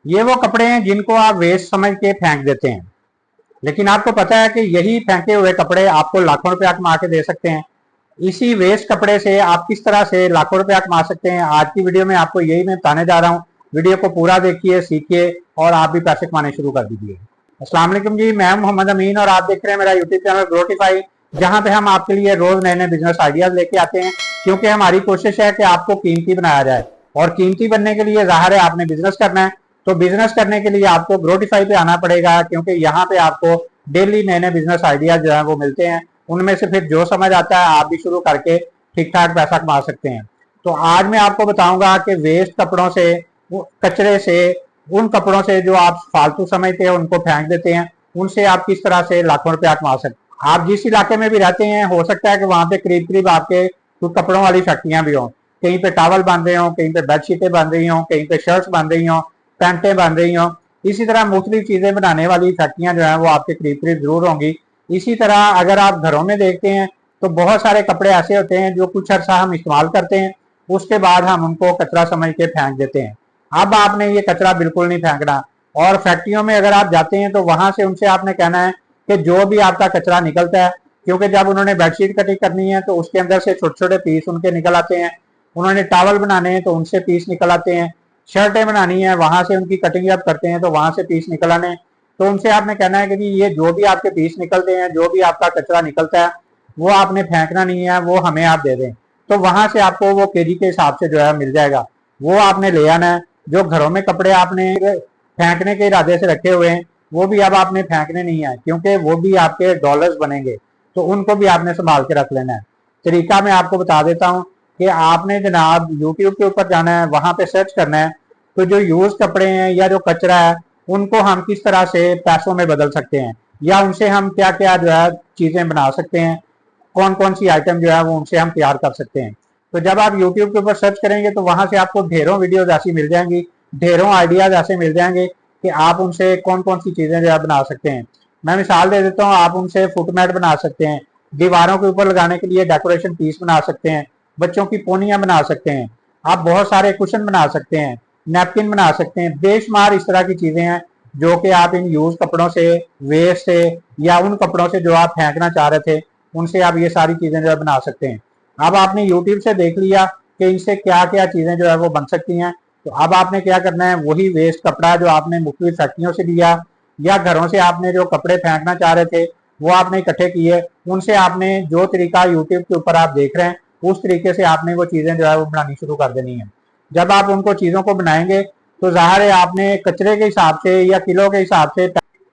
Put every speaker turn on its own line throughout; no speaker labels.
ये वो कपड़े हैं जिनको आप वेस्ट समझ के फेंक देते हैं, लेकिन आपको पता है कि यही फेंके हुए कपड़े आपको लाखों रुपया कमा के दे सकते हैं। इसी वेस्ट कपड़े से आप किस तरह से लाखों रुपया कमा सकते हैं, आज की वीडियो में आपको यही मैं बताने जा रहा हूँ। वीडियो को पूरा देखिए, सीखिए और आप भी पैसे कमाने शुरू कर दीजिए। अस्सलाम वालेकुम जी, मैं मोहम्मद अमीन और आप देख रहे हैं मेरा यूट्यूब चैनल ग्रोटिफाई, जहां पे हम आपके लिए रोज नए नए बिजनेस आइडियाज लेके आते हैं, क्योंकि हमारी कोशिश है कि आपको कीमती बनाया जाए। और कीमती बनने के लिए जाहिर है आपने बिजनेस करना है, तो बिजनेस करने के लिए आपको ग्रोटिफाई पे आना पड़ेगा, क्योंकि यहाँ पे आपको डेली नए नए बिजनेस आइडियाज जो है वो मिलते हैं। उनमें से फिर जो समझ आता है आप भी शुरू करके ठीक ठाक पैसा कमा सकते हैं। तो आज मैं आपको बताऊंगा कि वेस्ट कपड़ों से, कचरे से, उन कपड़ों से जो आप फालतू समझते हैं उनको फेंक देते हैं, उनसे आप किस तरह से लाखों रुपया कमा सकते हैं। आप जिस इलाके में भी रहते हैं हो सकता है कि वहां पे करीब करीब आपके कुछ कपड़ों वाली फैक्ट्रियां भी हों, कहीं पे टावल बन रहे हों, कहीं पे बेडशीटें बन रही हों, कहीं पे शर्ट्स बन रही हों, पैंटें बन रही हों। इसी तरह मुख्तलिफ चीजें बनाने वाली फैक्ट्रियां जो है वो आपके करीब करीब जरूर होंगी। इसी तरह अगर आप घरों में देखते हैं तो बहुत सारे कपड़े ऐसे होते हैं जो कुछ अर्सा हम इस्तेमाल करते हैं, उसके बाद हम उनको कचरा समझ के फेंक देते हैं। अब आपने ये कचरा बिल्कुल नहीं फेंकना। और फैक्ट्रियों में अगर आप जाते हैं तो वहां से उनसे आपने कहना है कि जो भी आपका कचरा निकलता है, क्योंकि जब उन्होंने बेडशीट कटिंग करनी है तो उसके अंदर से छोटे छोटे पीस उनके निकल आते हैं, उन्होंने टावल बनाने हैं तो उनसे पीस निकल आते हैं, शर्टें बनानी है वहां से उनकी कटिंग जब करते हैं तो वहां से पीस निकल आने। तो उनसे आपने कहना है कि जी ये जो भी आपके पीस निकलते हैं, जो भी आपका कचरा निकलता है, वो आपने फेंकना नहीं है, वो हमें आप दे दें। तो वहां से आपको वो केजी के हिसाब से जो है मिल जाएगा, वो आपने ले आना है। जो घरों में कपड़े आपने फेंकने के इरादे से रखे हुए हैं वो भी अब आपने फेंकने नहीं है, क्योंकि वो भी आपके डॉलर्स बनेंगे, तो उनको भी आपने संभाल के रख लेना है। तरीका मैं आपको बता देता हूँ कि आपने जनाब यूट्यूब के ऊपर जाना है, वहां पे सर्च करना है तो जो यूज कपड़े हैं या जो कचरा है उनको हम किस तरह से पैसों में बदल सकते हैं, या उनसे हम क्या क्या जो है चीजें बना सकते हैं, कौन कौन सी आइटम जो है वो उनसे हम तैयार कर सकते हैं। तो जब आप यूट्यूब के ऊपर सर्च करेंगे तो वहां से आपको ढेरों वीडियोज ऐसी मिल जाएंगी, ढेरों आइडियाज ऐसे मिल जाएंगे कि आप उनसे कौन कौन सी चीजें जो है बना सकते हैं। मैं मिसाल दे देता हूँ, आप उनसे फुटमैट बना सकते हैं, दीवारों के ऊपर लगाने के लिए डेकोरेशन पीस बना सकते हैं, बच्चों की पोनियां बना सकते हैं, आप बहुत सारे कुशन बना सकते हैं, नैपकिन बना सकते हैं, बेशुमार इस तरह की चीजें हैं जो कि आप इन यूज कपड़ों से, वेस्ट से, या उन कपड़ों से जो आप फेंकना चाह रहे थे उनसे आप ये सारी चीजें जो है बना सकते हैं। अब आपने यूट्यूब से देख लिया कि इनसे क्या क्या चीजें जो है वो बन सकती हैं, तो अब आपने क्या करना है, वही वेस्ट कपड़ा जो आपने मुख्तलिफ फैक्ट्रियों से लिया या घरों से आपने जो कपड़े फेंकना चाह रहे थे वो आपने इकट्ठे किए, उनसे आपने जो तरीका यूट्यूब के ऊपर आप देख रहे हैं उस तरीके से आपने वो चीजें जो है वो बनानी शुरू कर देनी है। जब आप उनको चीजों को बनाएंगे तो जाहिर है आपने कचरे के हिसाब से या किलो के हिसाब से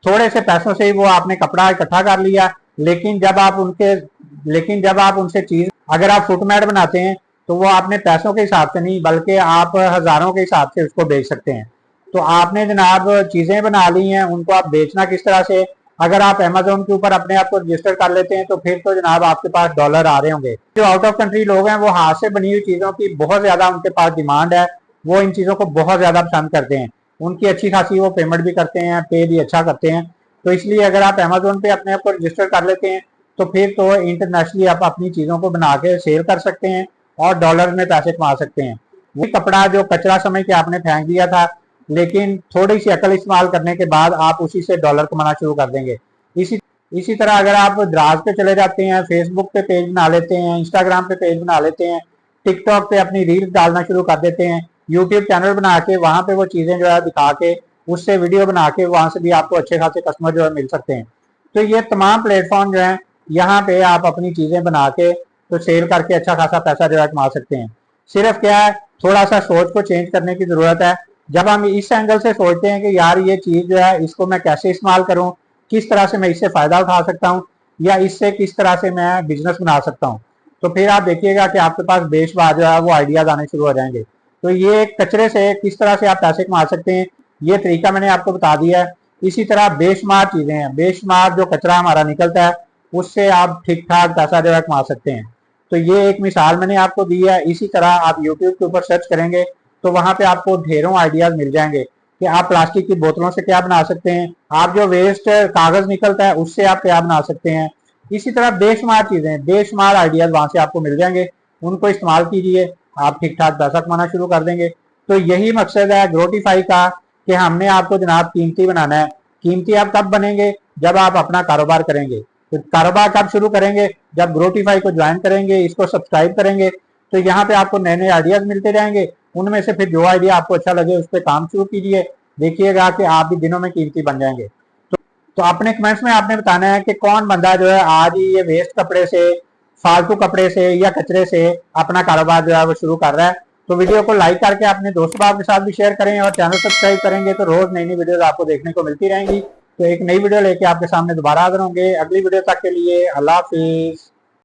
थोड़े से पैसों से ही वो आपने कपड़ा इकट्ठा कर लिया, लेकिन जब आप उनसे चीज, अगर आप फुटमैट बनाते हैं तो वो आपने पैसों के हिसाब से नहीं बल्कि आप हजारों के हिसाब से उसको बेच सकते हैं। तो आपने जनाब चीजें बना ली हैं, उनको आप बेचना किस तरह से, अगर आप अमेजोन के ऊपर अपने आप को रजिस्टर कर लेते हैं तो फिर तो जनाब आपके पास डॉलर आ रहे होंगे। जो आउट ऑफ कंट्री लोग हैं वो हाथ से बनी हुई चीजों की बहुत ज्यादा उनके पास डिमांड है, वो इन चीजों को बहुत ज्यादा पसंद करते हैं, उनकी अच्छी खासी वो पेमेंट भी करते हैं, पे भी अच्छा करते हैं। तो इसलिए अगर आप अमेजोन पे अपने आप को रजिस्टर कर लेते हैं तो फिर तो इंटरनेशनली आप अपनी चीजों को बना के सेल कर सकते हैं और डॉलर में पैसे कमा सकते हैं। वो कपड़ा जो कचरा समझ के आपने फेंक दिया था, लेकिन थोड़ी सी अकल इस्तेमाल करने के बाद आप उसी से डॉलर कमाना शुरू कर देंगे। इसी तरह अगर आप दराज पे चले जाते हैं, फेसबुक पे पेज बना लेते हैं, इंस्टाग्राम पे पेज बना लेते हैं, टिकटॉक पे अपनी रील्स डालना शुरू कर देते हैं, यूट्यूब चैनल बना के वहां पे वो चीजें जो है दिखा के उससे वीडियो बना के वहां से भी आपको अच्छे खासे कस्टमर जो है मिल सकते हैं। तो ये तमाम प्लेटफॉर्म जो है यहाँ पे आप अपनी चीजें बना के तो सेल करके अच्छा खासा पैसा जो है कमा सकते हैं। सिर्फ क्या है, थोड़ा सा सोच को चेंज करने की जरूरत है। जब हम इस एंगल से सोचते हैं कि यार ये चीज जो है इसको मैं कैसे इस्तेमाल करूं, किस तरह से मैं इससे फायदा उठा सकता हूं, या इससे किस तरह से मैं बिजनेस बना सकता हूं, तो फिर आप देखिएगा कि आपके पास बेशुमार जो है वो आइडियाज आने शुरू हो जाएंगे। तो ये कचरे से किस तरह से आप पैसे कमा सकते हैं ये तरीका मैंने आपको बता दिया है। इसी तरह बेशुमार चीजें हैं, बेशुमार जो कचरा हमारा निकलता है उससे आप ठीक ठाक पैसा जो है कमा सकते हैं। तो ये एक मिसाल मैंने आपको दी है। इसी तरह आप यूट्यूब के ऊपर सर्च करेंगे तो वहां पे आपको ढेरों आइडियाज मिल जाएंगे कि आप प्लास्टिक की बोतलों से क्या बना सकते हैं, आप जो वेस्ट कागज निकलता है उससे आप क्या बना सकते हैं। इसी तरह बेशुमार चीजें, बेशुमार आइडियाज वहां से आपको मिल जाएंगे, उनको इस्तेमाल कीजिए, आप ठीक ठाक पैसा कमाना शुरू कर देंगे। तो यही मकसद है ग्रोटिफाई का कि हमने आपको जनाब कीमती बनाना है। कीमती आप कब बनेंगे? जब आप अपना कारोबार करेंगे। तो कारोबार कब शुरू करेंगे? जब ग्रोटिफाई को ज्वाइन करेंगे, इसको सब्सक्राइब करेंगे। तो यहाँ पे आपको नए नए आइडियाज मिलते जाएंगे, उनमें से फिर जो आइडिया आपको अच्छा लगे उस पर काम शुरू कीजिए, देखिएगा कि आप भी दिनों में कीमती बन जाएंगे। तो अपने कमेंट्स में आपने बताना है कि कौन बंदा जो है आज ही ये वेस्ट कपड़े से, फालतू कपड़े से या कचरे से अपना कारोबार जो है वो शुरू कर रहा है। तो वीडियो को लाइक करके अपने दोस्तों के साथ भी शेयर करें और चैनल सब्सक्राइब करेंगे तो रोज नई नई वीडियोस आपको देखने को मिलती रहेंगी। तो एक नई वीडियो लेके आपके सामने दोबारा हाजिर होंगे। अगली वीडियो तक के लिए अल्लाह हाफिज।